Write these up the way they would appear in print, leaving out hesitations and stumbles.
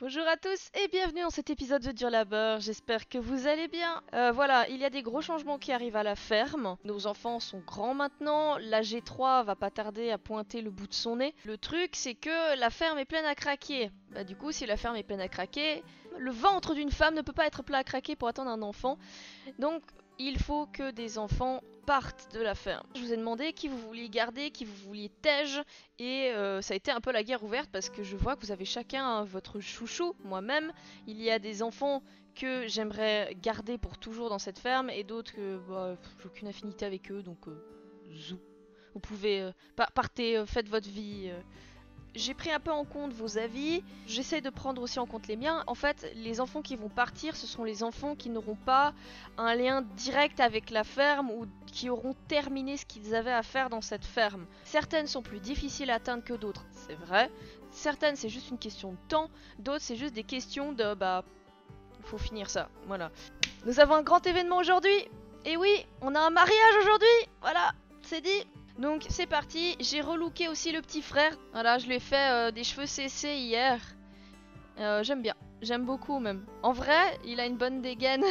Bonjour à tous et bienvenue dans cet épisode de Dur Labeur, j'espère que vous allez bien. Voilà, il y a des gros changements qui arrivent à la ferme. Nos enfants sont grands maintenant, la G3 va pas tarder à pointer le bout de son nez. Le truc c'est que la ferme est pleine à craquer. Du coup, si la ferme est pleine à craquer, le ventre d'une femme ne peut pas être plein à craquer pour attendre un enfant. Donc il faut que des enfants partent de la ferme. Je vous ai demandé qui vous vouliez garder, qui vous vouliez tège, et ça a été un peu la guerre ouverte parce que je vois que vous avez chacun votre chouchou. Moi-même, il y a des enfants que j'aimerais garder pour toujours dans cette ferme et d'autres que j'ai aucune affinité avec eux, donc zou. Vous pouvez partez, faites votre vie. J'ai pris un peu en compte vos avis, j'essaie de prendre aussi en compte les miens. En fait, les enfants qui vont partir, ce sont les enfants qui n'auront pas un lien direct avec la ferme ou qui auront terminé ce qu'ils avaient à faire dans cette ferme. Certaines sont plus difficiles à atteindre que d'autres, c'est vrai. Certaines, c'est juste une question de temps, d'autres, c'est juste des questions de il faut finir ça, voilà. Nous avons un grand événement aujourd'hui. Et oui, on a un mariage aujourd'hui, voilà, c'est dit. Donc c'est parti, j'ai relooké aussi le petit frère. Voilà, je lui ai fait des cheveux cessés hier. J'aime bien, j'aime beaucoup même. En vrai, il a une bonne dégaine.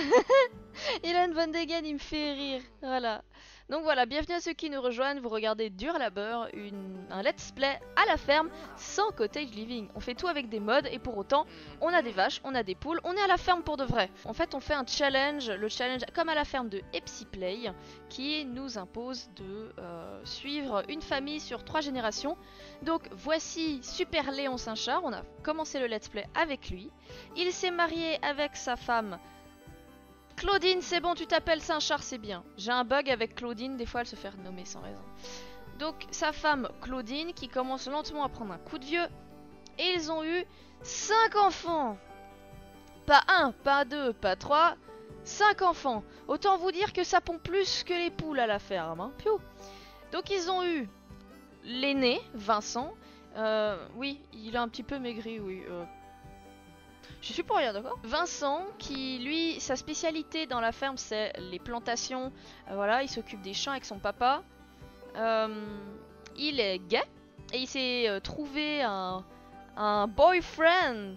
Il a une bonne dégaine, il me fait rire. Voilà. Donc voilà, bienvenue à ceux qui nous rejoignent. Vous regardez Dur Labeur, un let's play à la ferme sans cottage living. On fait tout avec des mods et pour autant, on a des vaches, on a des poules, on est à la ferme pour de vrai. En fait, on fait un challenge, le challenge comme à la ferme de EpsiPlay, qui nous impose de suivre une famille sur 3 générations. Donc voici Super Léon Saint-Char, on a commencé le let's play avec lui. Il s'est marié avec sa femme Claudine, c'est bon, tu t'appelles Saint-Char, c'est bien. J'ai un bug avec Claudine, des fois elle se fait renommer sans raison. Donc sa femme Claudine qui commence lentement à prendre un coup de vieux. Et ils ont eu 5 enfants. Pas 1, pas 2, pas 3, 5 enfants. Autant vous dire que ça pond plus que les poules à la ferme. Hein. Piou. Donc ils ont eu l'aîné, Vincent. Oui, il a un petit peu maigri, oui. Je suis pour rien, d'accord. Vincent, qui lui, sa spécialité dans la ferme, c'est les plantations. Voilà, il s'occupe des champs avec son papa. Il est gay et il s'est trouvé un boyfriend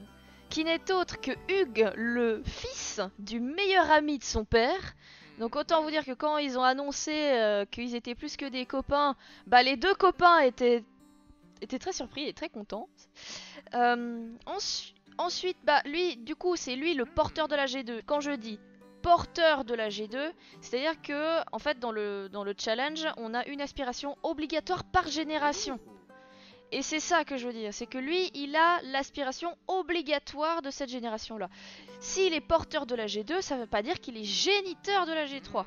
qui n'est autre que Hugues, le fils du meilleur ami de son père. Donc autant vous dire que quand ils ont annoncé qu'ils étaient plus que des copains, les deux copains étaient très surpris et très contents. Ensuite, lui, du coup, c'est lui le porteur de la G2. Quand je dis porteur de la G2, c'est-à-dire que, en fait, dans le challenge, on a une aspiration obligatoire par génération. Et c'est ça que je veux dire, c'est que lui, il a l'aspiration obligatoire de cette génération-là. S'il est porteur de la G2, ça ne veut pas dire qu'il est géniteur de la G3.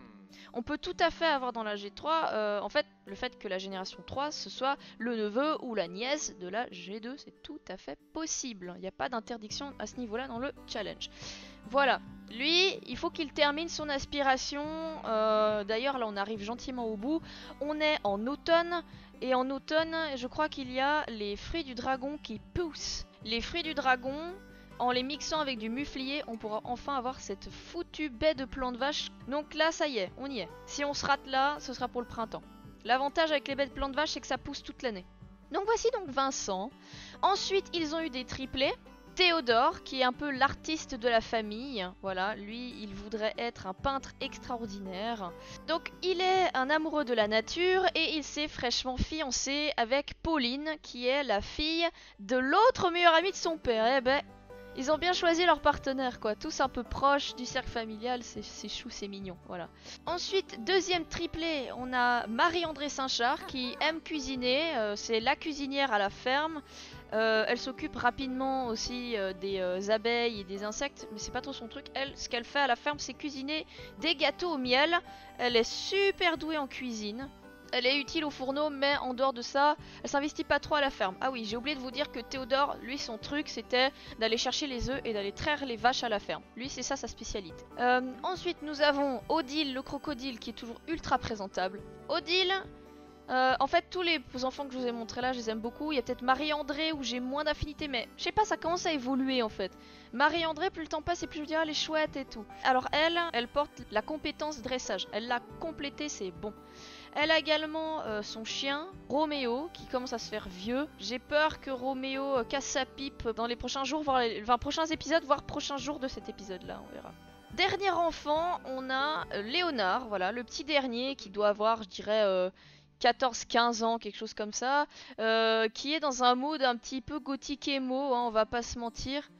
On peut tout à fait avoir dans la G3, en fait, le fait que la génération 3, ce soit le neveu ou la nièce de la G2, c'est tout à fait possible. Il n'y a pas d'interdiction à ce niveau-là dans le challenge. Voilà, lui, il faut qu'il termine son aspiration. D'ailleurs, là, on arrive gentiment au bout. On est en automne, et en automne, je crois qu'il y a les fruits du dragon qui poussent. Les fruits du dragon... En les mixant avec du muflier, on pourra enfin avoir cette foutue baie de plants de vache. Donc là, ça y est, on y est. Si on se rate là, ce sera pour le printemps. L'avantage avec les baies de plants de vache, c'est que ça pousse toute l'année. Donc voici donc Vincent. Ensuite, ils ont eu des triplés. Théodore, qui est un peu l'artiste de la famille. Voilà, lui, il voudrait être un peintre extraordinaire. Donc, il est un amoureux de la nature et il s'est fraîchement fiancé avec Pauline, qui est la fille de l'autre meilleur ami de son père. Eh ben... Ils ont bien choisi leur partenaire, quoi. Tous un peu proches du cercle familial, c'est chou, c'est mignon, voilà. Ensuite, deuxième triplé, on a Marie-André Saint-Char qui aime cuisiner. C'est la cuisinière à la ferme. Elle s'occupe rapidement aussi des abeilles et des insectes, mais c'est pas trop son truc. Elle, ce qu'elle fait à la ferme, c'est cuisiner des gâteaux au miel. Elle est super douée en cuisine. Elle est utile au fourneau, mais en dehors de ça, elle s'investit pas trop à la ferme. Ah oui, j'ai oublié de vous dire que Théodore, lui, son truc, c'était d'aller chercher les œufs et d'aller traire les vaches à la ferme. Lui, c'est ça sa spécialité. Ensuite, nous avons Odile, le crocodile, qui est toujours ultra présentable. Odile, en fait, tous les enfants que je vous ai montrés là, je les aime beaucoup. Il y a peut-être Marie-André où j'ai moins d'affinité, mais je sais pas, ça commence à évoluer en fait. Marie-André, plus le temps passe et plus je dirais elle est chouette et tout. Alors elle porte la compétence dressage. Elle l'a complété, c'est bon. Elle a également son chien, Roméo, qui commence à se faire vieux. J'ai peur que Roméo casse sa pipe dans les prochains jours, voire les prochains épisodes, voire prochains jours de cet épisode-là, on verra. Dernier enfant, on a Léonard, voilà, le petit dernier qui doit avoir, je dirais, 14-15 ans, quelque chose comme ça, qui est dans un mood un petit peu gothique émo, hein, on va pas se mentir.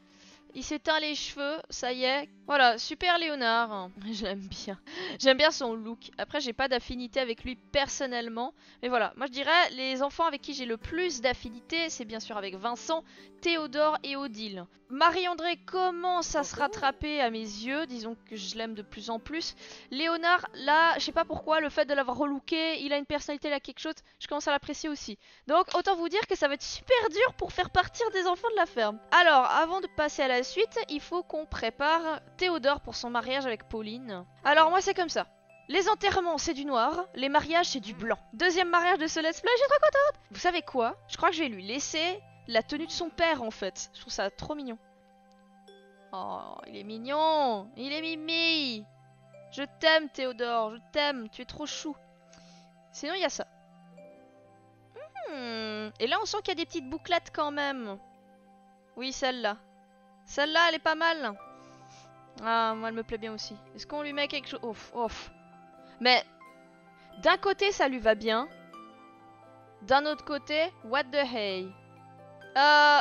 Il s'éteint les cheveux, ça y est. Voilà, super Léonard. Je l'aime bien. J'aime bien son look. Après, j'ai pas d'affinité avec lui personnellement. Mais voilà, moi je dirais, les enfants avec qui j'ai le plus d'affinité, c'est bien sûr avec Vincent, Théodore et Odile. Marie-André commence à se rattraper à mes yeux, disons que je l'aime de plus en plus. Léonard, là, je sais pas pourquoi, le fait de l'avoir relooké, il a une personnalité là, quelque chose, je commence à l'apprécier aussi. Donc, autant vous dire que ça va être super dur pour faire partir des enfants de la ferme. Alors, avant de passer à la suite, il faut qu'on prépare Théodore pour son mariage avec Pauline. Alors, moi, c'est comme ça. Les enterrements, c'est du noir. Les mariages, c'est du blanc. Deuxième mariage de ce let's play, je suis trop contente. Vous savez quoi? Je crois que je vais lui laisser la tenue de son père, en fait. Je trouve ça trop mignon. Oh, il est mignon. Il est mimi. Je t'aime, Théodore. Je t'aime. Tu es trop chou. Sinon, il y a ça. Et là, on sent qu'il y a des petites bouclettes quand même. Oui, celle-là. Celle-là, elle est pas mal. Ah, moi, elle me plaît bien aussi. Est-ce qu'on lui met quelque chose? Ouf, ouf. Mais, d'un côté, ça lui va bien. D'un autre côté, what the hey.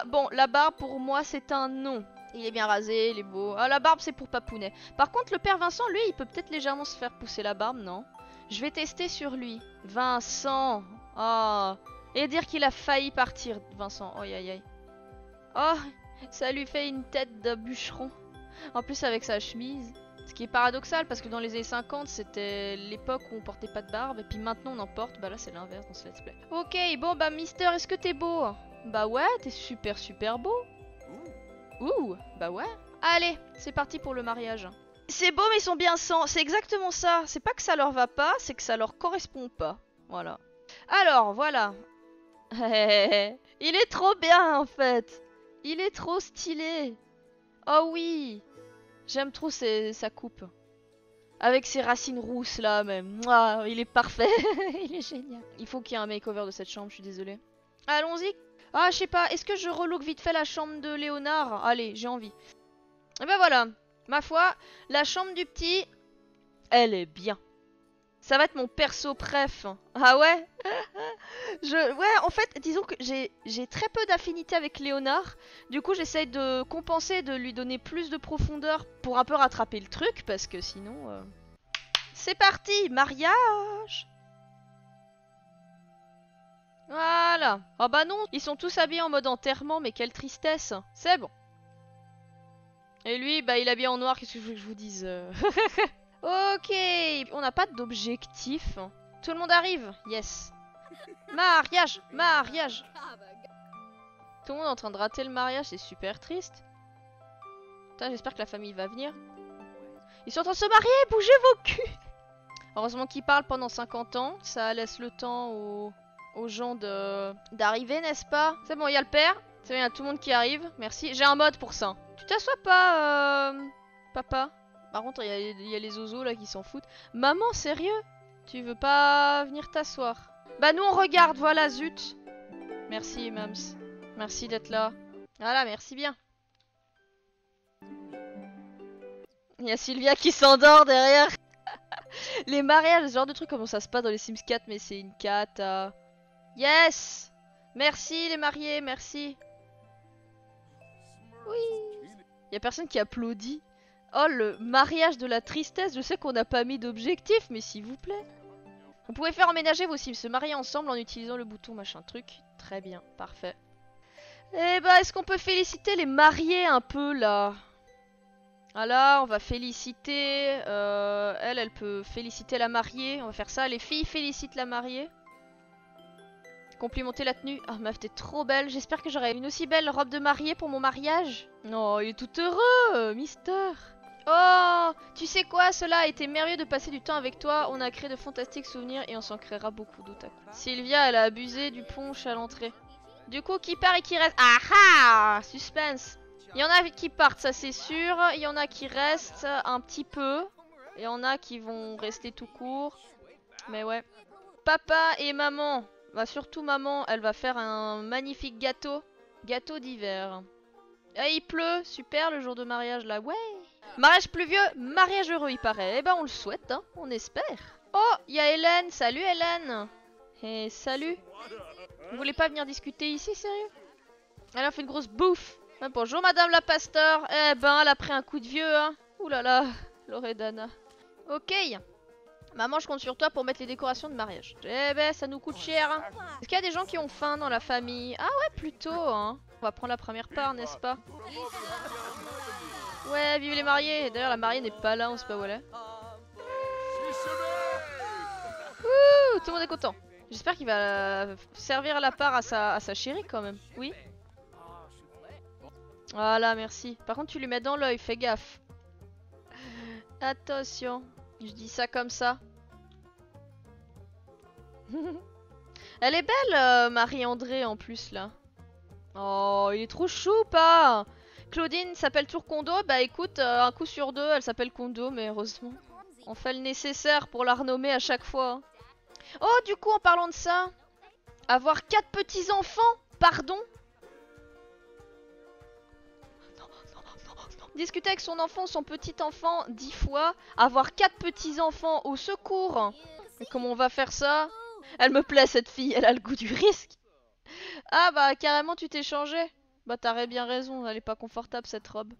Bon, la barbe, pour moi, c'est un non. Il est bien rasé, il est beau. Ah, la barbe, c'est pour Papounet. Par contre, le père Vincent, lui, il peut peut-être légèrement se faire pousser la barbe, non? Je vais tester sur lui. Vincent. Oh. Et dire qu'il a failli partir, Vincent. Oh, aïe, aïe, aïe. Oh, ça lui fait une tête de bûcheron. En plus, avec sa chemise. Ce qui est paradoxal, parce que dans les années 50, c'était l'époque où on portait pas de barbe. Et puis maintenant, on en porte. Bah là, c'est l'inverse dans ce let's play. Ok, bon, bah, Mister, est-ce que t'es beau? Bah ouais, t'es super, super beau. Ouh, bah ouais. Allez, c'est parti pour le mariage. C'est beau, mais ils sont bien sans. C'est exactement ça. C'est pas que ça leur va pas, c'est que ça leur correspond pas. Voilà. Alors, voilà. Il est trop bien, en fait. Il est trop stylé. Oh oui. J'aime trop sa coupe. Avec ses racines rousses, là, même. Mouah, il est parfait. Il est génial. Il faut qu'il y ait un makeover de cette chambre, je suis désolée. Allons-y. Ah, je sais pas. Est-ce que je relook vite fait la chambre de Léonard? Allez, j'ai envie. Et ben voilà. Ma foi, la chambre du petit, elle est bien. Ça va être mon perso préf. Ah ouais. Ouais, en fait, disons que j'ai très peu d'affinité avec Léonard. Du coup, j'essaye de compenser, de lui donner plus de profondeur pour un peu rattraper le truc, parce que sinon... C'est parti, mariage. Voilà. Oh bah non, ils sont tous habillés en mode enterrement, mais quelle tristesse. C'est bon. Et lui, bah il est habillé en noir, qu'est-ce que je veux que je vous dise? Ok, on n'a pas d'objectif. Tout le monde arrive? Yes. Mariage, mariage. Tout le monde est en train de rater le mariage, c'est super triste. Putain, j'espère que la famille va venir. Ils sont en train de se marier, bougez vos culs. Heureusement qu'ils parlent pendant 50 ans, ça laisse le temps aux gens d'arriver, n'est-ce pas? C'est bon, il y a le père. C'est bon, il y a tout le monde qui arrive, merci. J'ai un mode pour ça. Tu t'assois pas, papa? Par contre, il y a les oiseaux là qui s'en foutent. Maman, sérieux? Tu veux pas venir t'asseoir? Bah nous on regarde, voilà, zut. Merci, Mams. Merci d'être là. Voilà, merci bien. Il y a Sylvia qui s'endort derrière. Les mariages, ce genre de trucs, comment ça se passe dans les Sims 4, mais c'est une cata. Yes. Merci les mariés, merci. Oui. Il y a personne qui applaudit. Oh, le mariage de la tristesse. Je sais qu'on n'a pas mis d'objectif, mais s'il vous plaît. Vous pouvez faire emménager vos Sims, se marier ensemble en utilisant le bouton machin truc. Très bien, parfait. Eh bah, est-ce qu'on peut féliciter les mariés un peu, là? Ah là, on va féliciter... elle peut féliciter la mariée. On va faire ça. Les filles félicitent la mariée. Complimenter la tenue. Ah, meuf, t'es trop belle. J'espère que j'aurai une aussi belle robe de mariée pour mon mariage. Oh, il est tout heureux, Mister. Oh, tu sais quoi, cela a été merveilleux de passer du temps avec toi. On a créé de fantastiques souvenirs et on s'en créera beaucoup d'autres. Sylvia, elle a abusé du punch à l'entrée. Du coup, qui part et qui reste? Ah ah, suspense. Il y en a qui partent, ça c'est sûr. Il y en a qui restent un petit peu. Et il y en a qui vont rester tout court. Mais ouais. Papa et maman. Bah surtout maman, elle va faire un magnifique gâteau. Gâteau d'hiver. Ah, il pleut, super le jour de mariage là, ouais. Mariage pluvieux, mariage heureux il paraît. Eh ben on le souhaite, hein, on espère. Oh, il y a Hélène, salut Hélène. Eh, salut. Vous voulez pas venir discuter ici, sérieux? Elle a fait une grosse bouffe. Ah, bonjour madame la pasteur. Eh ben elle a pris un coup de vieux, hein. Ouh là là, Loredana. Ok. Maman, je compte sur toi pour mettre les décorations de mariage. Eh ben, ça nous coûte cher. Hein. Est-ce qu'il y a des gens qui ont faim dans la famille? Ah ouais, plutôt. Hein. On va prendre la première part, n'est-ce pas? Ouais, vive les mariés. D'ailleurs, la mariée n'est pas là, on sait pas où elle est. Ouh, tout le monde est content. J'espère qu'il va servir à la part à sa chérie quand même. Oui. Voilà, merci. Par contre, tu lui mets dans l'œil, fais gaffe. Attention. Je dis ça comme ça. Elle est belle, Marie-André, en plus, là. Oh, il est trop chou, pas. Claudine s'appelle toujours Kondo. Bah écoute, un coup sur deux, elle s'appelle Kondo, mais heureusement. On fait le nécessaire pour la renommer à chaque fois. Oh, du coup, en parlant de ça, avoir 4 petits-enfants, pardon. Discuter avec son enfant ou son petit-enfant 10 fois. Avoir 4 petits-enfants au secours. Mais comment on va faire ça? Elle me plaît cette fille, elle a le goût du risque. Ah bah carrément tu t'es changé. Bah t'aurais bien raison, elle est pas confortable cette robe.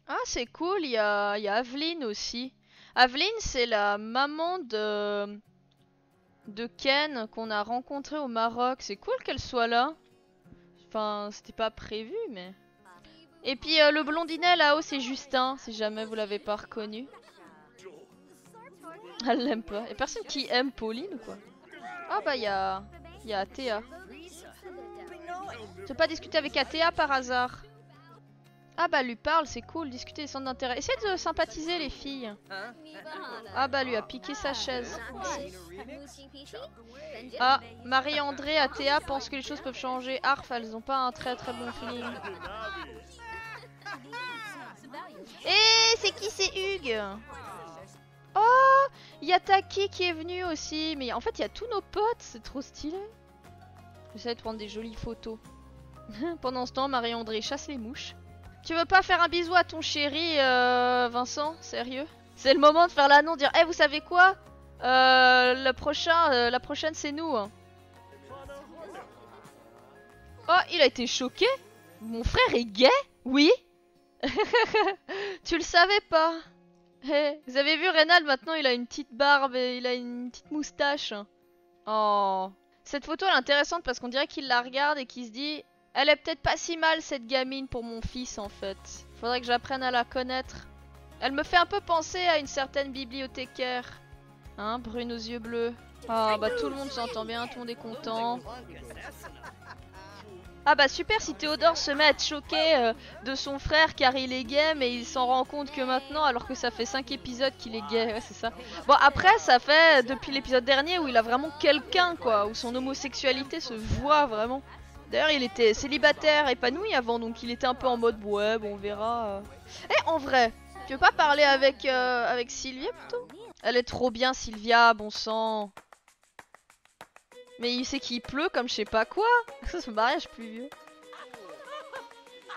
Ah c'est cool, il y a Aveline aussi. Aveline c'est la maman de Ken qu'on a rencontré au Maroc. C'est cool qu'elle soit là. Enfin c'était pas prévu mais... Et puis le blondinet là-haut c'est Justin, si jamais vous l'avez pas reconnu. Elle l'aime pas. Y'a personne qui aime Pauline ou quoi? Ah bah y'a Athéa. Tu veux pas discuter avec Athéa par hasard? Ah bah lui parle, c'est cool, discuter des centres d'intérêt. Essayez de sympathiser les filles. Ah bah lui a piqué sa chaise. Ah, Marie-André, Athéa pensent que les choses peuvent changer. Arf, elles ont pas un très bon feeling. C'est qui? C'est Hugues. Oh, il y a Taki qui est venu aussi. Mais en fait, il y a tous nos potes. C'est trop stylé. J'essaie de prendre des jolies photos. Pendant ce temps, Marie-André chasse les mouches. Tu veux pas faire un bisou à ton chéri, Vincent? Sérieux? C'est le moment de faire l'annonce, dire, vous savez quoi? La prochaine, c'est nous. Hein. Oh, il a été choqué? Mon frère est gay? Oui? Tu le savais pas? Hey, vous avez vu Reynald, maintenant il a une petite barbe et il a une petite moustache. Oh. Cette photo elle est intéressante parce qu'on dirait qu'il la regarde et qu'il se dit elle est peut-être pas si mal cette gamine pour mon fils en fait. Faudrait que j'apprenne à la connaître. Elle me fait un peu penser à une certaine bibliothécaire. Hein, brune aux yeux bleus. Ah bah tout le monde s'entend bien, tout le monde est content. Ah bah super si Théodore se met à être choqué de son frère car il est gay mais il s'en rend compte que maintenant alors que ça fait 5 épisodes qu'il est gay, ouais c'est ça. Bon après ça fait depuis l'épisode dernier où il a vraiment quelqu'un quoi, où son homosexualité se voit vraiment. D'ailleurs il était célibataire épanoui avant donc il était un peu en mode ouais bon on verra. Eh en vrai, tu veux pas parler avec Sylvia plutôt? Elle est trop bien Sylvia, bon sang. Mais il sait qu'il pleut comme je sais pas quoi. Ce mariage plus vieux.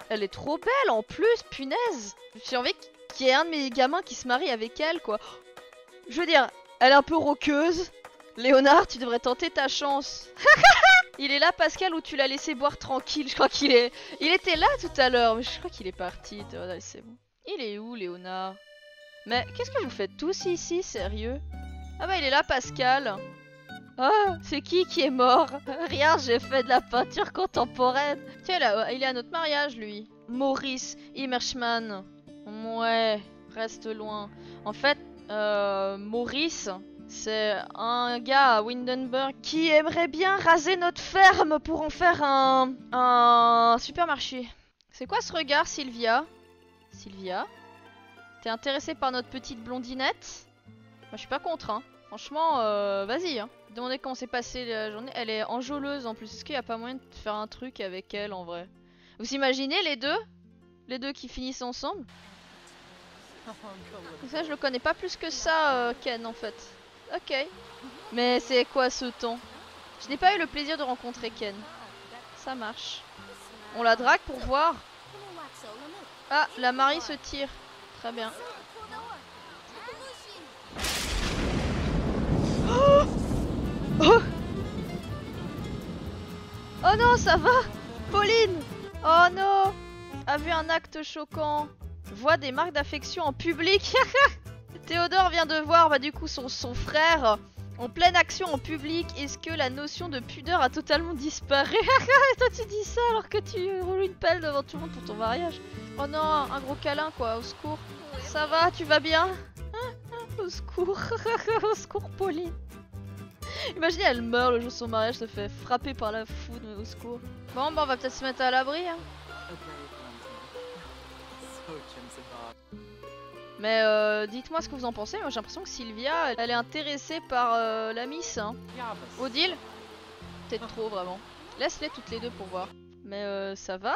Elle est trop belle en plus, punaise. J'ai envie qu'il y ait un de mes gamins qui se marie avec elle quoi. Je veux dire, elle est un peu roqueuse. Léonard, tu devrais tenter ta chance. Il est là Pascal ou tu l'as laissé boire tranquille? Je crois qu'il est... Il était là tout à l'heure mais je crois qu'il est parti. C'est bon. Il est où Léonard? Mais qu'est-ce que vous faites tous ici, sérieux? Ah bah il est là Pascal. Ah, c'est qui est mort? Rien, j'ai fait de la peinture contemporaine. Tiens, là, il est à notre mariage, lui. Maurice Immerschmann. Ouais, reste loin. En fait, Maurice, c'est un gars à Windenburg qui aimerait bien raser notre ferme pour en faire un supermarché. C'est quoi ce regard, Sylvia? Sylvia? T'es intéressée par notre petite blondinette? Moi, je suis pas contre, hein. Franchement, vas-y, hein. Demandez comment s'est passée la journée. Elle est enjôleuse en plus. Est-ce qu'il n'y a pas moyen de faire un truc avec elle en vrai? Vous imaginez les deux? Les deux qui finissent ensemble? Ça, je le connais pas plus que ça, Ken en fait. Ok. Mais c'est quoi ce temps? Je n'ai pas eu le plaisir de rencontrer Ken. Ça marche. On la drague pour voir. Ah, la Marie se tire. Très bien. Oh, oh, oh non, ça va? Pauline! Oh non! A vu un acte choquant. Voit des marques d'affection en public. Théodore vient de voir du coup son frère en pleine action en public. Est-ce que la notion de pudeur a totalement disparu? Et toi tu dis ça alors que tu roules une pelle devant tout le monde pour ton mariage. Oh non, un gros câlin quoi, au secours. Ça va, tu vas bien? Au secours. Au secours Pauline. Imaginez elle meurt le jour de son mariage, se fait frapper par la foudre, mais au secours. Bon bah on va peut-être se mettre à l'abri hein. Mais dites-moi ce que vous en pensez. Moi j'ai l'impression que Sylvia elle est intéressée par la Miss hein. Odile? Peut-être trop vraiment. Laisse-les toutes les deux pour voir. Mais ça va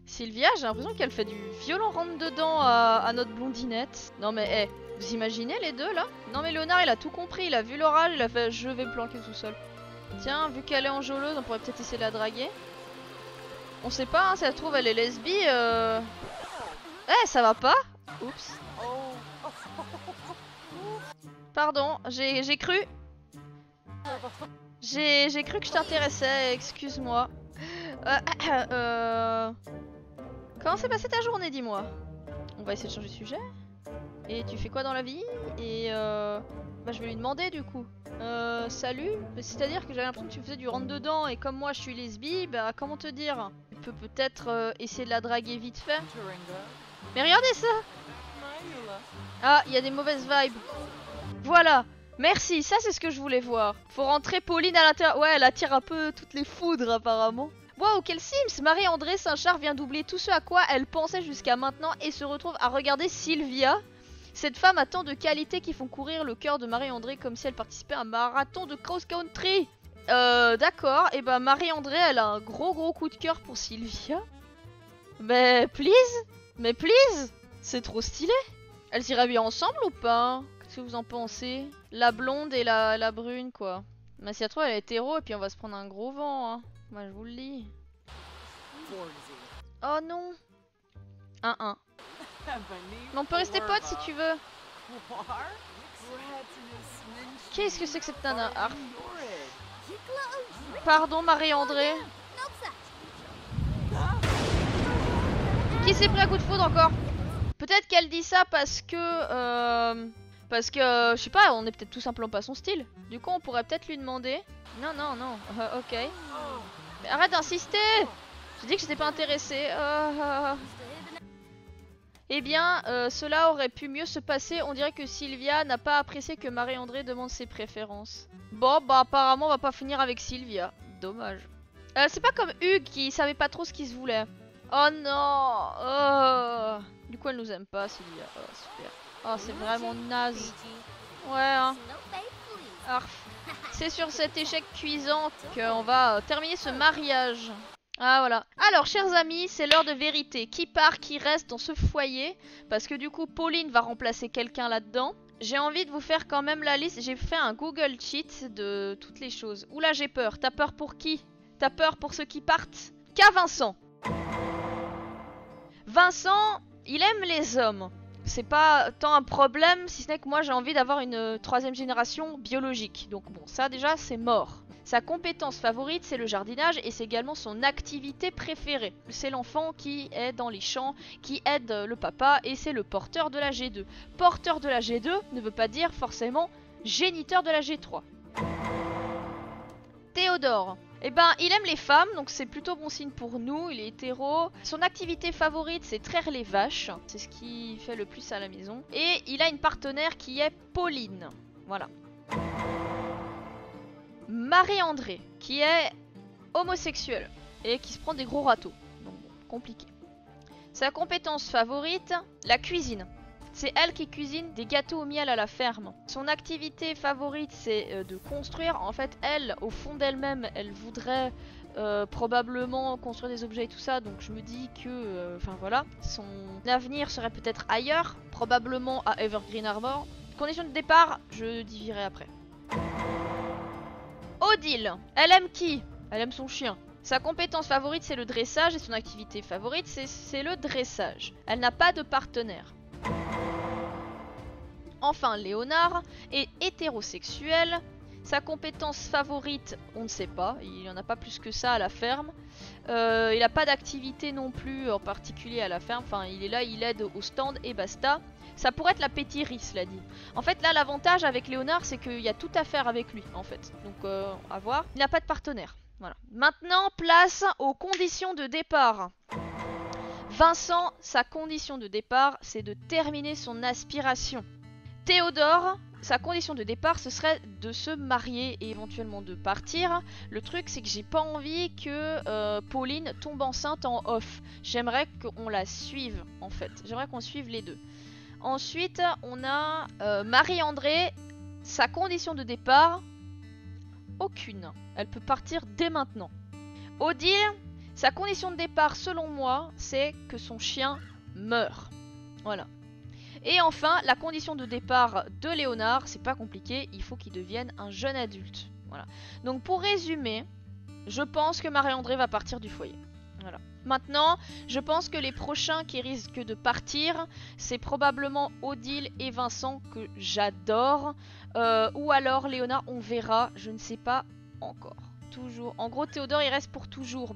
Sylvia, j'ai l'impression qu'elle fait du violent rentre-dedans à notre blondinette. Non mais vous imaginez les deux là? Non mais Léonard il a tout compris, il a vu l'orage, il a fait je vais me planquer tout seul. Tiens, vu qu'elle est enjôleuse, on pourrait peut-être essayer de la draguer. On sait pas, hein, si ça se trouve elle est lesbi. Ça va pas? Oups. Pardon, j'ai cru. J'ai cru que je t'intéressais, excuse-moi. Comment s'est passée ta journée, dis-moi? On va essayer de changer de sujet. Et tu fais quoi dans la vie? Et bah je vais lui demander du coup. Salut? C'est-à-dire que j'avais l'impression que tu faisais du rentre-dedans et comme moi je suis lesbi, bah comment te dire? Tu peux peut-être essayer de la draguer vite fait. Mais regardez ça! Ah, il y a des mauvaises vibes. Voilà, merci, ça c'est ce que je voulais voir. Faut rentrer Pauline à l'intérieur. Ouais, elle attire un peu toutes les foudres apparemment. Wow, quel Sims! Marie-André Saint-Char vient d'oublier tout ce à quoi elle pensait jusqu'à maintenant et se retrouve à regarder Sylvia. Cette femme a tant de qualités qui font courir le cœur de Marie-André comme si elle participait à un marathon de cross-country. D'accord, et bah Marie-André elle a un gros coup de cœur pour Sylvia. Mais please, c'est trop stylé. Elles iraient bien ensemble ou pas? Qu'est-ce que vous en pensez? La blonde et la brune quoi. Mais si elle trouve elle est hétéro et puis on va se prendre un gros vent hein. Moi je vous le dis. Oh non. 1-1. Mais on peut rester potes si tu veux. Qu'est-ce que c'est que cette nana? Pardon Marie-André. Qui s'est pris un coup de foudre encore? Peut-être qu'elle dit ça parce que je sais pas, on est peut-être tout simplement pas son style. Du coup on pourrait peut-être lui demander. Non, ok. Mais arrête d'insister. J'ai dit que j'étais pas intéressée. Eh bien, cela aurait pu mieux se passer. On dirait que Sylvia n'a pas apprécié que Marie-André demande ses préférences. Bon, bah apparemment on va pas finir avec Sylvia. Dommage. C'est pas comme Hugues qui savait pas trop ce qu'il se voulait. Oh non. Du coup elle nous aime pas Sylvia. Oh super. Oh c'est vraiment naze. Ouais hein. Arf. C'est sur cet échec cuisant qu'on va terminer ce mariage. Ah voilà. Alors chers amis, c'est l'heure de vérité. Qui part, qui reste dans ce foyer? Parce que du coup Pauline va remplacer quelqu'un là-dedans. J'ai envie de vous faire quand même la liste. J'ai fait un Google Sheet de toutes les choses. Oula j'ai peur. T'as peur pour qui? T'as peur pour ceux qui partent? Qu'à Vincent. Vincent, il aime les hommes. C'est pas tant un problème, si ce n'est que moi j'ai envie d'avoir une troisième génération biologique. Donc bon, ça déjà c'est mort. Sa compétence favorite c'est le jardinage et c'est également son activité préférée. C'est l'enfant qui est dans les champs, qui aide le papa et c'est le porteur de la G2. Porteur de la G2 ne veut pas dire forcément géniteur de la G3. Théodore. Eh ben, il aime les femmes, donc c'est plutôt bon signe pour nous, il est hétéro. Son activité favorite, c'est traire les vaches. C'est ce qu'il fait le plus à la maison. Et il a une partenaire qui est Pauline. Voilà. Marie-André, qui est homosexuelle et qui se prend des gros râteaux. Donc bon, compliqué. Sa compétence favorite, la cuisine. C'est elle qui cuisine des gâteaux au miel à la ferme. Son activité favorite, c'est de construire. En fait, elle, au fond d'elle-même, elle voudrait probablement construire des objets et tout ça. Donc je me dis que, enfin voilà, son avenir serait peut-être ailleurs, probablement à Evergreen Harbor. Condition de départ, je divirai après. Odile, elle aime qui? Elle aime son chien. Sa compétence favorite c'est le dressage et son activité favorite c'est le dressage. Elle n'a pas de partenaire. Enfin, Léonard est hétérosexuel. Sa compétence favorite, on ne sait pas. Il n'y en a pas plus que ça à la ferme. Il n'a pas d'activité non plus en particulier à la ferme. Enfin, il est là, il aide au stand et basta. Ça pourrait être la pétillerie, cela dit. En fait, là, l'avantage avec Léonard, c'est qu'il y a tout à faire avec lui, en fait. Donc, à voir. Il n'a pas de partenaire. Voilà. Maintenant, place aux conditions de départ. Vincent, sa condition de départ, c'est de terminer son aspiration. Théodore, sa condition de départ, ce serait de se marier et éventuellement de partir. Le truc, c'est que j'ai pas envie que Pauline tombe enceinte en off. J'aimerais qu'on la suive, en fait. J'aimerais qu'on suive les deux. Ensuite, on a Marie-André. Sa condition de départ, aucune. Elle peut partir dès maintenant. Odile, sa condition de départ, selon moi, c'est que son chien meurt. Voilà. Et enfin, la condition de départ de Léonard, c'est pas compliqué, il faut qu'il devienne un jeune adulte. Voilà. Donc pour résumer, je pense que Marie-André va partir du foyer. Voilà. Maintenant, je pense que les prochains qui risquent de partir, c'est probablement Odile et Vincent que j'adore. Ou alors Léonard, on verra, je ne sais pas encore. Toujours. En gros, Théodore, il reste pour toujours.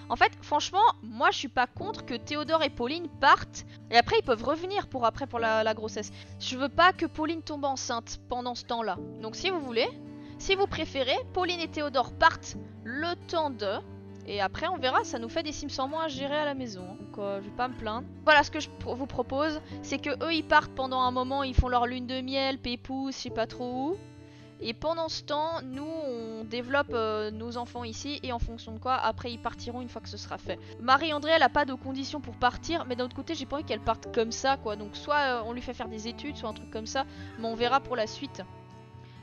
En fait, franchement, moi, je suis pas contre que Théodore et Pauline partent. Et après, ils peuvent revenir pour la grossesse. Je veux pas que Pauline tombe enceinte pendant ce temps-là. Donc, si vous voulez, si vous préférez, Pauline et Théodore partent le temps de... Et après, on verra, ça nous fait des Sims en moins à gérer à la maison. Donc, je vais pas me plaindre. Voilà, ce que je vous propose, c'est que eux, ils partent pendant un moment, ils font leur lune de miel, pépouze, je sais pas trop où. Et pendant ce temps, nous, on développe nos enfants ici, et en fonction de quoi, après, ils partiront une fois que ce sera fait. Marie-André, elle a pas de conditions pour partir, mais d'un autre côté, j'ai pas envie qu'elle parte comme ça, quoi. Donc, soit on lui fait faire des études, soit un truc comme ça, mais on verra pour la suite.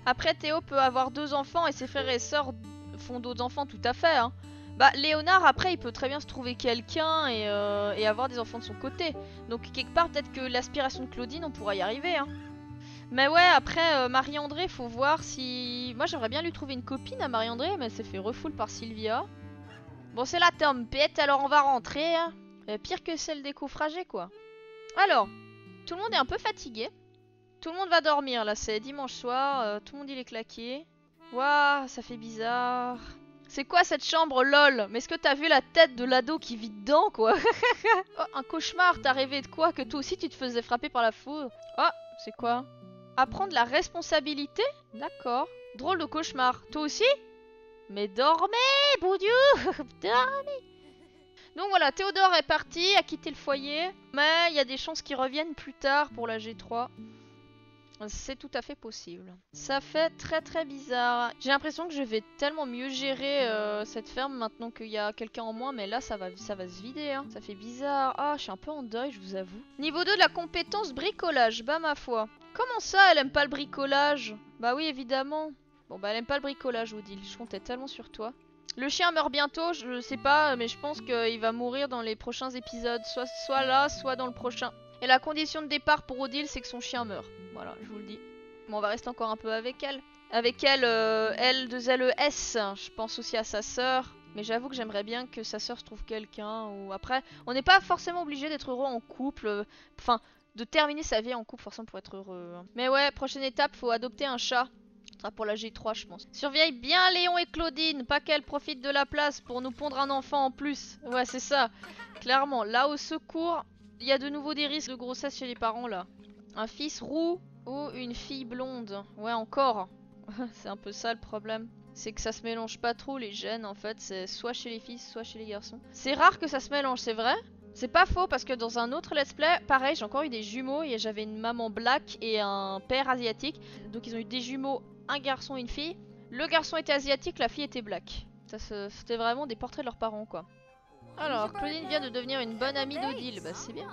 Après, Théo peut avoir 2 enfants, et ses frères et sœurs font d'autres enfants, tout à fait, hein. Léonard, après, il peut très bien se trouver quelqu'un et avoir des enfants de son côté. Donc, quelque part, peut-être que l'aspiration de Claudine, on pourra y arriver, hein. Mais ouais, après, Marie-André, faut voir si... Moi, j'aimerais bien lui trouver une copine à Marie-André, mais elle s'est fait refoule par Sylvia. Bon, c'est la tempête, alors on va rentrer. Hein. Pire que celle des naufragés, quoi. Alors, tout le monde est un peu fatigué. Tout le monde va dormir, là, c'est dimanche soir. Tout le monde, il est claqué. Waouh, ça fait bizarre. C'est quoi cette chambre, lol? Mais est-ce que t'as vu la tête de l'ado qui vit dedans, quoi? Oh, un cauchemar, t'as rêvé de quoi? Que toi aussi, tu te faisais frapper par la foudre? Oh, c'est quoi? Apprendre la responsabilité? D'accord. Drôle de cauchemar. Toi aussi? Mais dormez, bon Dieu. Dormez. Donc voilà, Théodore est parti, a quitté le foyer. Mais il y a des chances qu'il revienne plus tard pour la G3. C'est tout à fait possible. Ça fait très très bizarre. J'ai l'impression que je vais tellement mieux gérer cette ferme maintenant qu'il y a quelqu'un en moins. Mais là, ça va se vider. Hein. Ça fait bizarre. Ah, je suis un peu en deuil, je vous avoue. Niveau 2 de la compétence bricolage. Bah ma foi. Comment ça, elle aime pas le bricolage? Bah oui, évidemment. Bon bah elle aime pas le bricolage, Odile. Je comptais tellement sur toi. Le chien meurt bientôt, je sais pas, mais je pense qu'il va mourir dans les prochains épisodes. Soit là, soit dans le prochain. Et la condition de départ pour Odile, c'est que son chien meurt. Voilà, je vous le dis. Bon, on va rester encore un peu avec elle. Avec elle, L2LES, je pense aussi à sa sœur. Mais j'avoue que j'aimerais bien que sa sœur se trouve quelqu'un. Ou après, on n'est pas forcément obligé d'être heureux en couple. Enfin, de terminer sa vie en couple forcément pour être heureux. Hein. Mais ouais, prochaine étape, faut adopter un chat. Ce sera pour la G3, je pense. Surveille bien Léon et Claudine, pas qu'elle profite de la place pour nous pondre un enfant en plus. Ouais, c'est ça. Clairement, là au secours... Il y a de nouveau des risques de grossesse chez les parents là. Un fils roux ou une fille blonde. Ouais, encore. C'est un peu ça le problème. C'est que ça se mélange pas trop les gènes en fait. C'est soit chez les filles, soit chez les garçons. C'est rare que ça se mélange, c'est vrai. C'est pas faux parce que dans un autre let's play, pareil, j'ai encore eu des jumeaux et j'avais une maman black et un père asiatique. Donc ils ont eu des jumeaux, un garçon et une fille. Le garçon était asiatique, la fille était black. C'était vraiment des portraits de leurs parents quoi. Alors, Claudine vient de devenir une bonne amie d'Odile, bah c'est bien.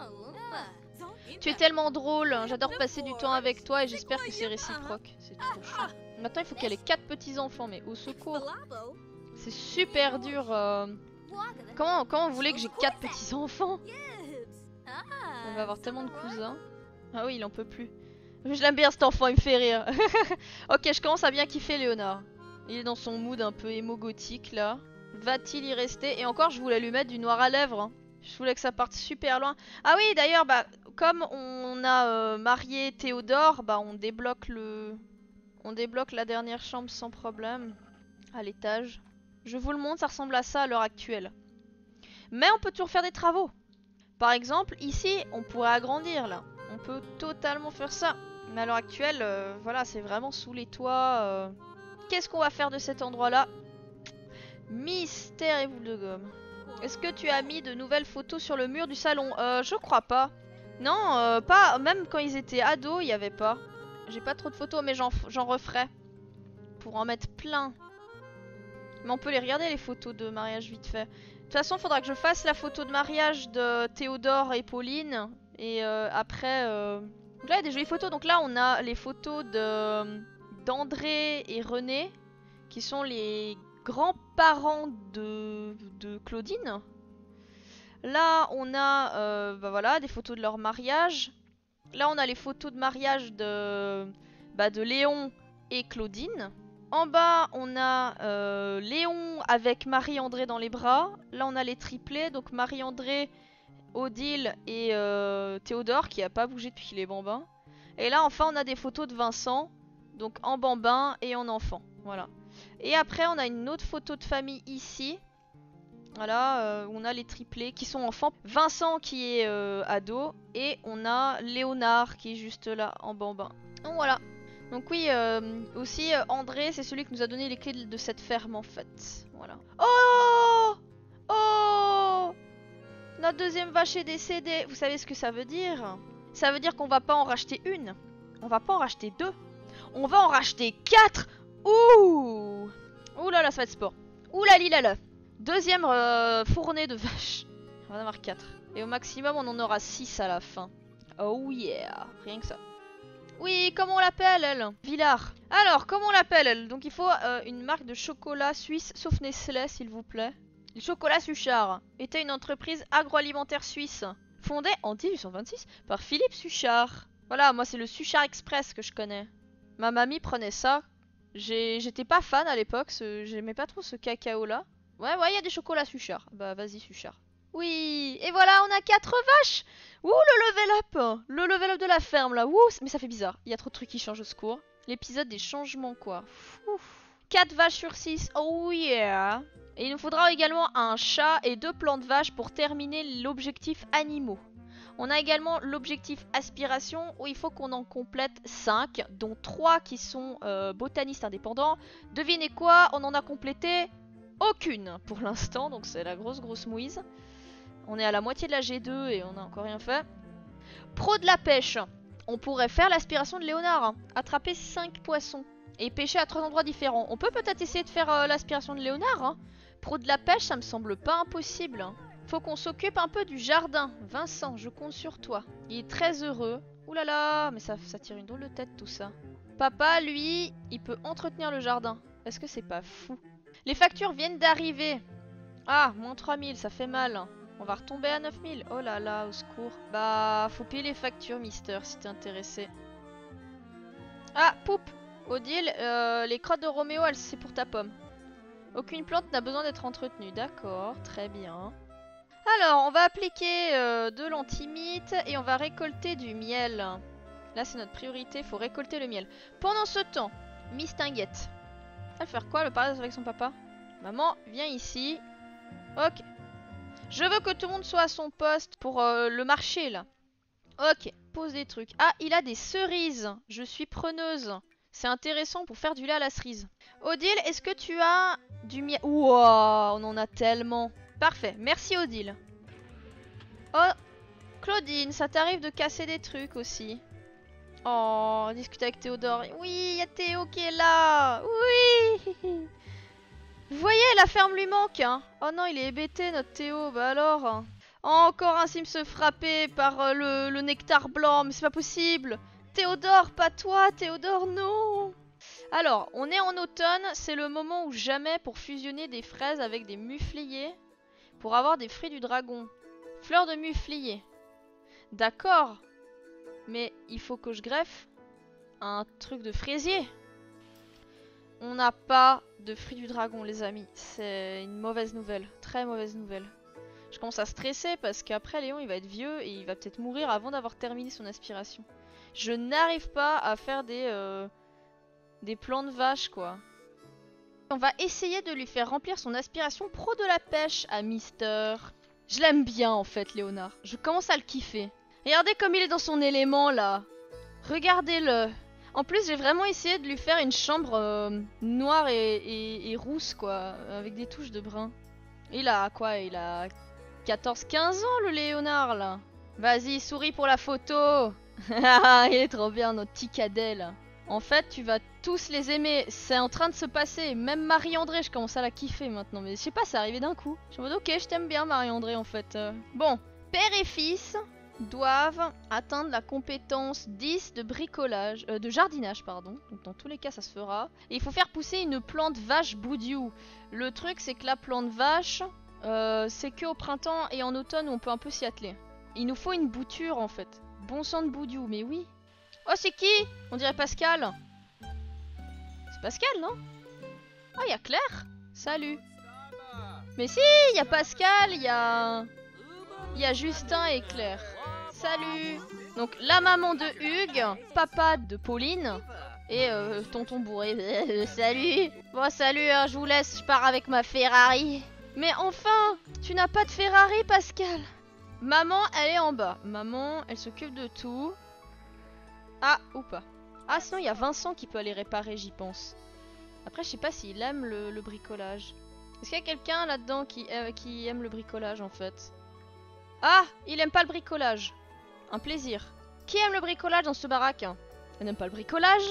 Tu es tellement drôle, j'adore passer du temps avec toi et j'espère que c'est réciproque. C'est trop chou. Maintenant il faut qu'elle ait 4 petits-enfants, mais au secours. C'est super dur. Comment vous voulez que j'ai 4 petits-enfants? On va avoir tellement de cousins. Ah oui, il en peut plus. Je l'aime bien cet enfant, il me fait rire. Ok, je commence à bien kiffer Léonard. Il est dans son mood un peu émo gothique là. Va-t-il y rester? Et encore, je voulais lui mettre du noir à lèvres. Hein. Je voulais que ça parte super loin. Ah oui, d'ailleurs, bah, comme on a marié Théodore, bah on débloque on débloque la dernière chambre sans problème. À l'étage. Je vous le montre, ça ressemble à ça à l'heure actuelle. Mais on peut toujours faire des travaux. Par exemple, ici, on pourrait agrandir là. On peut totalement faire ça. Mais à l'heure actuelle, voilà, c'est vraiment sous les toits. Qu'est-ce qu'on va faire de cet endroit-là? Mystère et boule de gomme. Est-ce que tu as mis de nouvelles photos sur le mur du salon? Je crois pas. Non, pas. Même quand ils étaient ados, il y avait pas. J'ai pas trop de photos, mais j'en referai. Pour en mettre plein. Mais on peut les regarder, les photos de mariage vite fait. De toute façon, il faudra que je fasse la photo de mariage de Théodore et Pauline. Et après... Donc là, il y a des jolies photos. Donc là, on a les photos d'André et René, qui sont les grands-parents de Claudine. Là, on a bah voilà, des photos de leur mariage. Là, on a les photos de mariage de Léon et Claudine. En bas, on a Léon avec Marie-André dans les bras. Là, on a les triplés, donc Marie-André, Odile et Théodore, qui a pas bougé depuis les bambins. Et là, enfin, on a des photos de Vincent, donc en bambin et en enfant. Voilà. Et après, on a une autre photo de famille ici. Voilà, on a les triplés qui sont enfants. Vincent qui est ado. Et on a Léonard qui est juste là en bambin. Donc voilà. Donc oui, aussi André, c'est celui qui nous a donné les clés de cette ferme en fait. Voilà. Oh! Oh! Notre deuxième vache est décédée. Vous savez ce que ça veut dire? Ça veut dire qu'on va pas en racheter une. On va pas en racheter deux. On va en racheter 4. Ouh! Ouh là là, ça va être sport. Ouh là là là. Deuxième fournée de vaches. On va en avoir 4. Et au maximum, on en aura 6 à la fin. Oh yeah. Rien que ça. Oui, comment on l'appelle elle? Villard. Alors, comment on l'appelle elle? Donc il faut une marque de chocolat suisse, sauf Nestlé s'il vous plaît. Le chocolat Suchard était une entreprise agroalimentaire suisse, fondée en 1826 par Philippe Suchard. Voilà, moi c'est le Suchard Express que je connais. Ma mamie prenait ça. J'étais pas fan à l'époque, j'aimais pas trop ce cacao là. Ouais, il y a des chocolats Suchard. Bah vas-y Suchard. Oui, et voilà, on a 4 vaches. Ouh, le level up. Le level up de la ferme là. Ouh, mais ça fait bizarre. Il y a trop de trucs qui changent au secours. L'épisode des changements quoi. Ouf. 4 vaches sur 6. Oh yeah. Et il nous faudra également un chat et 2 plants de vaches pour terminer l'objectif animaux. On a également l'objectif aspiration où il faut qu'on en complète 5, dont 3 qui sont botanistes indépendants. Devinez quoi, on en a complété aucune pour l'instant, donc c'est la grosse mouise. On est à la moitié de la G2 et on n'a encore rien fait. Pro de la pêche. On pourrait faire l'aspiration de Léonard. Hein. Attraper 5 poissons. Et pêcher à 3 endroits différents. On peut peut-être essayer de faire l'aspiration de Léonard. Hein. Pro de la pêche, ça me semble pas impossible. Faut qu'on s'occupe un peu du jardin. Vincent, je compte sur toi. Il est très heureux. Ouh là là, mais ça tire une drôle de tête tout ça. Papa, lui, il peut entretenir le jardin. Est-ce que c'est pas fou? Les factures viennent d'arriver. Ah, moins 3000, ça fait mal. On va retomber à 9000. Oh là là, au secours. Bah, faut payer les factures, Mister, si t'es intéressé. Ah, poup! Odile, les crottes de Roméo, c'est pour ta pomme. Aucune plante n'a besoin d'être entretenue. D'accord, très bien. Alors, on va appliquer de l'antimite et on va récolter du miel. Là, c'est notre priorité, faut récolter le miel. Pendant ce temps, Miss Tinguette. Elle va faire quoi, le parler avec son papa? Maman, viens ici. Ok. Je veux que tout le monde soit à son poste pour le marché, là. Ok, pose des trucs. Ah, il a des cerises. Je suis preneuse. C'est intéressant pour faire du lait à la cerise. Odile, est-ce que tu as du miel? Ouah, on en a tellement. Parfait, merci Odile. Oh, Claudine, ça t'arrive de casser des trucs aussi. Oh, discuter avec Théodore. Oui, il y a Théo qui est là. Oui. Vous voyez, la ferme lui manque. Hein. Oh non, il est hébété, notre Théo. Bah alors. Encore un sim se frapper par le nectar blanc. Mais c'est pas possible. Théodore, pas toi. Théodore, non. Alors, on est en automne. C'est le moment ou jamais pour fusionner des fraises avec des mufliers. Pour avoir des fruits du dragon. Fleurs de muflier. D'accord. Mais il faut que je greffe un truc de fraisier. On n'a pas de fruits du dragon, les amis. C'est une mauvaise nouvelle. Très mauvaise nouvelle. Je commence à stresser parce qu'après Léon il va être vieux et il va peut-être mourir avant d'avoir terminé son aspiration. Je n'arrive pas à faire des plans de vache quoi. On va essayer de lui faire remplir son aspiration pro de la pêche à Mister. Je l'aime bien en fait Léonard. Je commence à le kiffer. Regardez comme il est dans son élément là. Regardez-le. En plus j'ai vraiment essayé de lui faire une chambre noire et rousse quoi. Avec des touches de brun. Il a quoi? Il a 14-15 ans le Léonard là. Vas-y, souris pour la photo. Il est trop bien notre petit cadet là. En fait, tu vas tous les aimer. C'est en train de se passer. Même Marie-André, je commence à la kiffer maintenant. Mais je sais pas, c'est arrivé d'un coup. Je me dis, ok, je t'aime bien Marie-André en fait. Bon, père et fils doivent atteindre la compétence 10 de bricolage, de jardinage pardon. Donc dans tous les cas, ça se fera. Et il faut faire pousser une plante vache boudiou. Le truc, c'est que la plante vache... c'est que au printemps et en automne où on peut un peu s'y atteler. Il nous faut une bouture en fait. Bon sang de boudiou, mais oui. Oh c'est qui? On dirait Pascal. C'est Pascal non? Oh il y a Claire. Salut. Mais si, il y a Pascal, il y a Justin et Claire. Salut. Donc la maman de Hugues, papa de Pauline et tonton bourré. Salut. Bon salut, hein, je vous laisse, je pars avec ma Ferrari. Mais enfin, tu n'as pas de Ferrari, Pascal. Maman, elle est en bas. Maman, elle s'occupe de tout. Ah, ou pas. Ah, sinon, il y a Vincent qui peut aller réparer, j'y pense. Après, je sais pas s'il aime le bricolage. Est-ce qu'il y a quelqu'un là-dedans qui aime le bricolage, en fait? Ah, il aime pas le bricolage. Un plaisir. Qui aime le bricolage dans ce baraque? Elle n'aime pas le bricolage?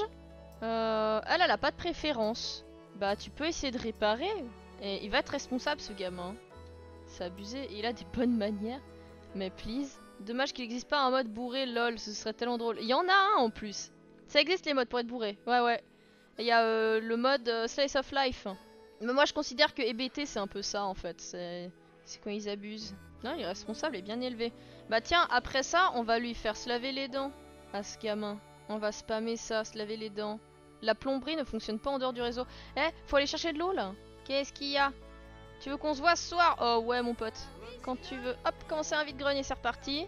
Elle a pas de préférence. Bah, tu peux essayer de réparer. Et il va être responsable ce gamin. C'est abusé. Il a des bonnes manières. Mais please. Dommage qu'il n'existe pas un mode bourré lol. Ce serait tellement drôle. Il y en a un en plus. Ça existe les modes pour être bourré. Ouais. Il y a le mode Slice of Life. Mais moi je considère que EBT c'est un peu ça en fait. C'est quand ils abusent. Non, il est responsable et bien élevé. Bah tiens, après ça, on va lui faire se laver les dents. À ce gamin. On va spammer ça, se laver les dents. La plomberie ne fonctionne pas en dehors du réseau. Eh, faut aller chercher de l'eau là. Qu'est-ce qu'il y a? Tu veux qu'on se voit ce soir? Oh ouais mon pote. Quand tu veux. Hop, commencer un vide-grenier, c'est reparti.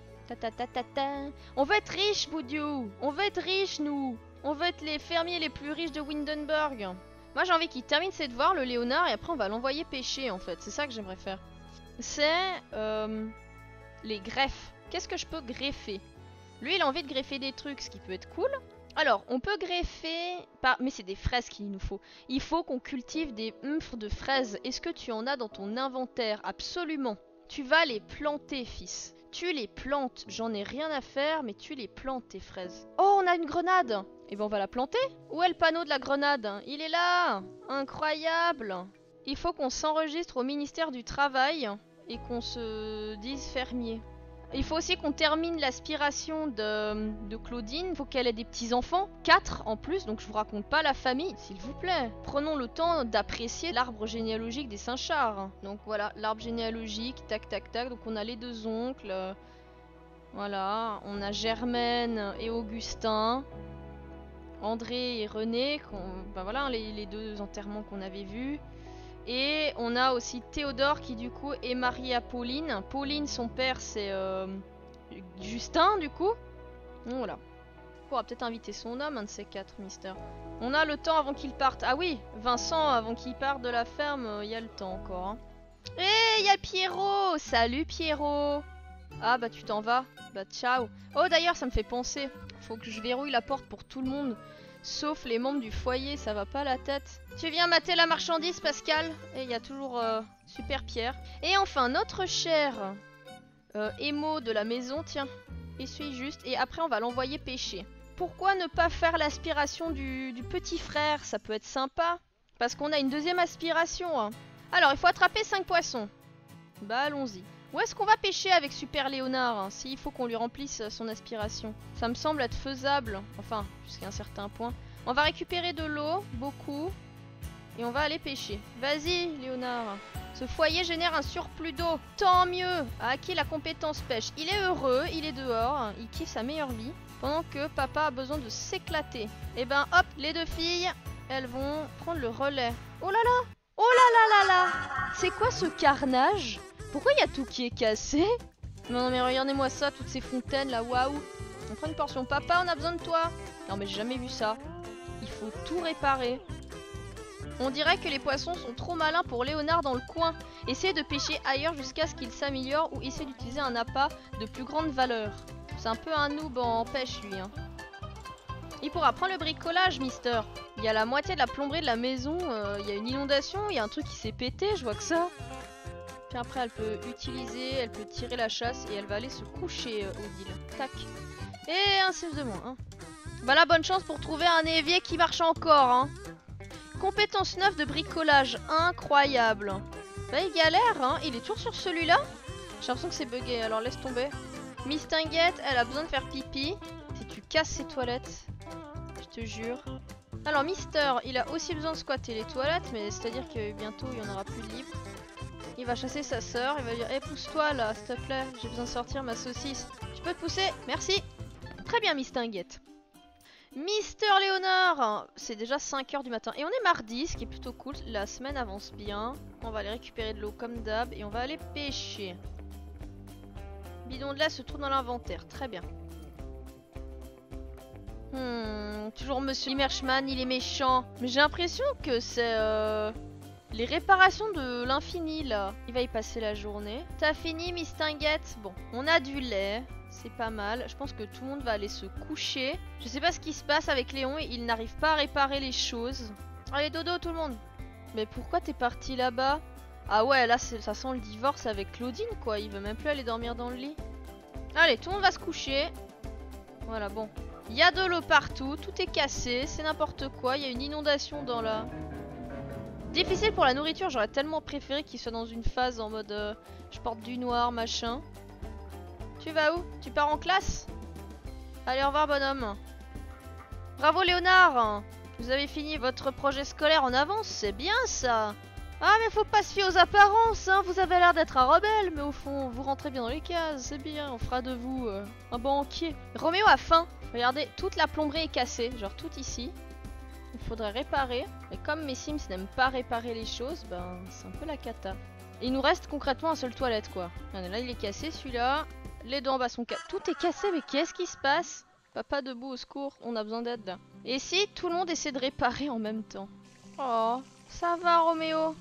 On veut être riche, Boudiou. On veut être riche, nous. On veut être les fermiers les plus riches de Windenburg. Moi j'ai envie qu'il termine ses devoirs, le Léonard, et après on va l'envoyer pêcher en fait. C'est ça que j'aimerais faire. C'est les greffes. Qu'est-ce que je peux greffer? Lui il a envie de greffer des trucs, ce qui peut être cool. Alors, on peut greffer... Mais c'est des fraises qu'il nous faut. Il faut qu'on cultive des de fraises. Est-ce que tu en as dans ton inventaire? Absolument. Tu vas les planter, fils. Tu les plantes. J'en ai rien à faire, mais tu les plantes, tes fraises. Oh, on a une grenade. Eh ben, on va la planter. Où est le panneau de la grenade? Il est là. Incroyable. Il faut qu'on s'enregistre au ministère du Travail et qu'on se dise fermier. Il faut aussi qu'on termine l'aspiration de Claudine. Il faut qu'elle ait des petits-enfants. 4 en plus, donc je vous raconte pas la famille, s'il vous plaît. Prenons le temps d'apprécier l'arbre généalogique des Saint-Char. Donc voilà, l'arbre généalogique, tac tac tac. Donc on a les deux oncles. Voilà, on a Germaine et Augustin. André et René. Ben voilà, les deux enterrements qu'on avait vus. Et on a aussi Théodore qui du coup est marié à Pauline. Pauline, son père, c'est Justin du coup. Donc, voilà. On pourra peut-être inviter son homme, un de ces 4 mystères. On a le temps avant qu'il parte. Ah oui, Vincent, avant qu'il parte de la ferme, il y a le temps encore. Hein. Et il y a Pierrot. Salut Pierrot. Ah bah tu t'en vas. Bah ciao. Oh d'ailleurs, ça me fait penser. Faut que je verrouille la porte pour tout le monde. Sauf les membres du foyer, ça va pas la tête. Tu viens mater la marchandise, Pascal? Et il y a toujours Super Pierre. Et enfin, notre cher Emo de la maison, tiens, essuie juste. Et après, on va l'envoyer pêcher. Pourquoi ne pas faire l'aspiration du petit frère? Ça peut être sympa. Parce qu'on a une deuxième aspiration. Hein. Alors, il faut attraper 5 poissons. Bah, allons-y. Où est-ce qu'on va pêcher avec Super Léonard hein, s'il faut qu'on lui remplisse son aspiration? Ça me semble être faisable, enfin, jusqu'à un certain point. On va récupérer de l'eau, beaucoup, et on va aller pêcher. Vas-y, Léonard. Ce foyer génère un surplus d'eau. Tant mieux. A acquis la compétence pêche. Il est heureux, il est dehors, il kiffe sa meilleure vie. Pendant que papa a besoin de s'éclater. Et ben hop, les deux filles, elles vont prendre le relais. Oh là là! Oh là là là là! C'est quoi ce carnage? Pourquoi il y a tout qui est cassé? Non mais regardez-moi ça, toutes ces fontaines là, waouh! On prend une portion. Papa, on a besoin de toi! Non mais j'ai jamais vu ça. Il faut tout réparer. On dirait que les poissons sont trop malins pour Léonard dans le coin. Essayez de pêcher ailleurs jusqu'à ce qu'il s'améliore ou essayez d'utiliser un appât de plus grande valeur. C'est un peu un noob en pêche lui. Hein. Il pourra prendre le bricolage, mister. Il y a la moitié de la plomberie de la maison. Il y a une inondation, il y a un truc qui s'est pété, je vois que ça. Puis après elle peut utiliser, elle peut tirer la chasse et elle va aller se coucher, Odile. Tac. Et un 6 de moins. Hein. Bah là, bonne chance pour trouver un évier qui marche encore. Hein. Compétence 9 de bricolage, incroyable. Bah il galère, hein. Il est toujours sur celui-là. J'ai l'impression que c'est bugué, alors laisse tomber. Miss Tinguette, elle a besoin de faire pipi. Si tu casses ses toilettes, je te jure. Alors Mister, il a aussi besoin de squatter les toilettes, mais c'est-à-dire que bientôt il n'y en aura plus de libre. Il va chasser sa sœur, il va dire hey, pousse-toi là, s'il te plaît, j'ai besoin de sortir ma saucisse. Je peux te pousser? Merci. Très bien Miss Tinguette. Mister Léonard, c'est déjà 5h du matin et on est mardi, ce qui est plutôt cool, la semaine avance bien. On va aller récupérer de l'eau comme d'hab et on va aller pêcher. Bidon de lait se trouve dans l'inventaire, très bien. Toujours Monsieur Immerschman, il est méchant. Mais j'ai l'impression que c'est les réparations de l'infini là. Il va y passer la journée. T'as fini Miss Tinguette? Bon, on a du lait. C'est pas mal. Je pense que tout le monde va aller se coucher. Je sais pas ce qui se passe avec Léon. Il n'arrive pas à réparer les choses. Allez, dodo tout le monde. Mais pourquoi t'es parti là-bas? Ah ouais, là ça sent le divorce avec Claudine quoi. Il veut même plus aller dormir dans le lit. Allez, tout le monde va se coucher. Voilà, bon. Il y a de l'eau partout. Tout est cassé. C'est n'importe quoi. Il y a une inondation dans la... Difficile pour la nourriture. J'aurais tellement préféré qu'il soit dans une phase en mode... je porte du noir, machin. Tu vas où? Tu pars en classe? Allez, au revoir bonhomme. Bravo Léonard. Vous avez fini votre projet scolaire en avance, c'est bien ça. Ah mais faut pas se fier aux apparences, hein. Vous avez l'air d'être un rebelle, mais au fond vous rentrez bien dans les cases, c'est bien, on fera de vous un banquier. Roméo a faim. Regardez, toute la plomberie est cassée, genre tout ici. Il faudrait réparer, mais comme mes Sims n'aiment pas réparer les choses, ben c'est un peu la cata. Et il nous reste concrètement un seul toilette quoi. Regardez, là il est cassé celui-là. Les deux en bas sont cassés. Tout est cassé, mais qu'est-ce qui se passe? Papa debout, au secours, on a besoin d'aide là. Et si tout le monde essaie de réparer en même temps? Oh, ça va Roméo.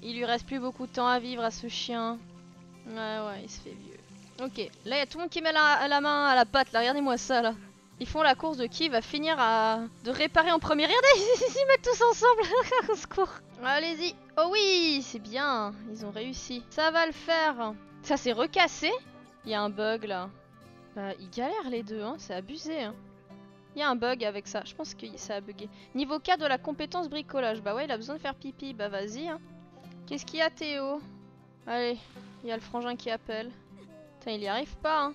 Il lui reste plus beaucoup de temps à vivre à ce chien. Ouais, il se fait vieux. Ok, là il y a tout le monde qui met la main à la pâte là, regardez-moi ça là. Ils font la course de qui va finir de réparer en premier. Regardez, ils s'y mettent tous ensemble. Au secours. Allez-y. Oh oui, c'est bien, ils ont réussi. Ça va le faire. Ça s'est recassé. Il y a un bug là. Bah, ils galèrent les deux, hein. C'est abusé. Hein. Il y a un bug avec ça. Je pense que ça a bugué. Niveau 4 de la compétence bricolage. Bah ouais, il a besoin de faire pipi. Bah vas-y. Hein. Qu'est-ce qu'il y a, Théo? Allez, il y a le frangin qui appelle. Putain, il y arrive pas. Hein.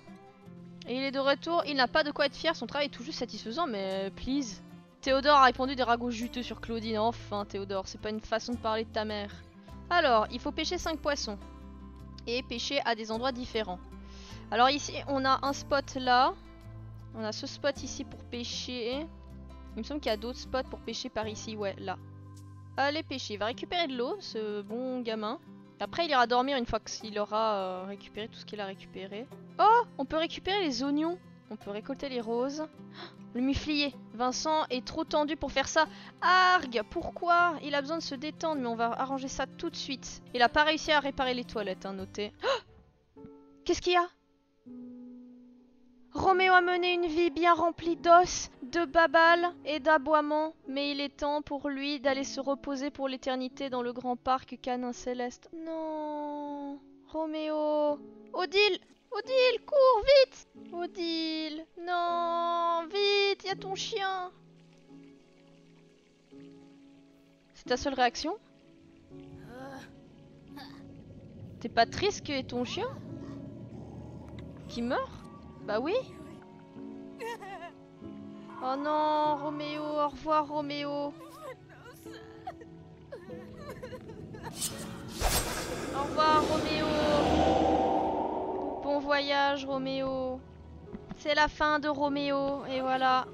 Et il est de retour. Il n'a pas de quoi être fier. Son travail est tout juste satisfaisant, mais please. Théodore a répondu des ragots juteux sur Claudine. Enfin, Théodore, c'est pas une façon de parler de ta mère. Alors, il faut pêcher 5 poissons. Et pêcher à des endroits différents. Alors ici, on a un spot là. On a ce spot ici pour pêcher. Il me semble qu'il y a d'autres spots pour pêcher par ici. Ouais, là. Allez pêcher. Il va récupérer de l'eau, ce bon gamin. Après, il ira dormir une fois qu'il aura récupéré tout ce qu'il a récupéré. Oh, on peut récupérer les oignons. On peut récolter les roses. Le muflier. Vincent est trop tendu pour faire ça. Argue, pourquoi? Il a besoin de se détendre, mais on va arranger ça tout de suite. Il a pas réussi à réparer les toilettes, hein, notez. Oh, qu'est-ce qu'il y a? Roméo a mené une vie bien remplie d'os, de babales et d'aboiements, mais il est temps pour lui d'aller se reposer pour l'éternité dans le grand parc canin céleste. Non, Roméo. Odile, Odile, cours vite. Odile, non, vite, y a ton chien. C'est ta seule réaction? T'es pas triste que ton chien qui meurt? Bah oui. Oh non, Roméo, au revoir Roméo. Au revoir Roméo. Bon voyage Roméo. C'est la fin de Roméo, et voilà.